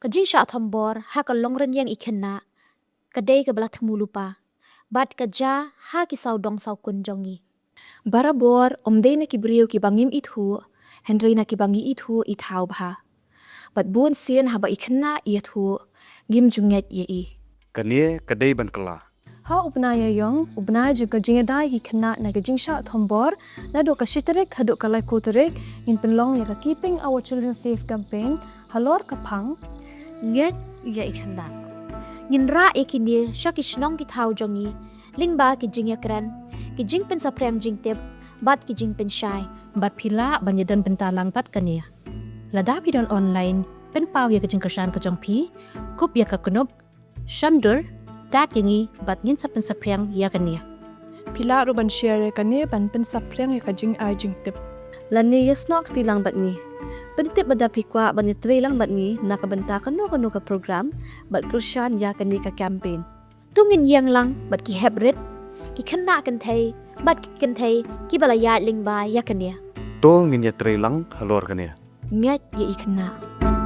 ka jingshathombor ha ka longren yang khynnah ka dei ka bala thmu lupa bat ka ja ha ki saudong sau kun jongi Barabor omdei na kibriu ki bangim ithu, Henry na kibangi ithu i thaw bha. Bat buon sien haba khynnah ithu, gim junget i. kane kadai ban kala. Ha bnai Iaiong, bnai juga jingiada ki khynnah na jingshathombor, naduh ka shiterik haduh ka koterik, pynlong ya ka keeping our children safe campaign, halor ka phang, ngeit khynnah Ngin ra kine shaki shnong ki thaw jongi lyngba ki jingiakren ki jingpynsaphriang jingtip bat ki jingpynshai Bat pila banyadan bentalang pat kane. Lada pidon online, pynpaw ya ka jingkyrshan ka jong pi, kup ya ka Knup, shandur, dat yangi bat jingpynsaphriang ya kane. Pila ro ban share kane ban pynsaphriangia ka jingtip. Lani ya Snoh kti lang bat ni. Pyntip bada pikwa ban tre lang bat ni nakabenta kano ka program bat jingkyrshan ya kani ka campaign. tungin yang lang bat ki hebrit ki khynnah kan thai bat ki kan thai ki balaya lyngba ya kane To ngin ya lang halor kane. Ngeit khynnah.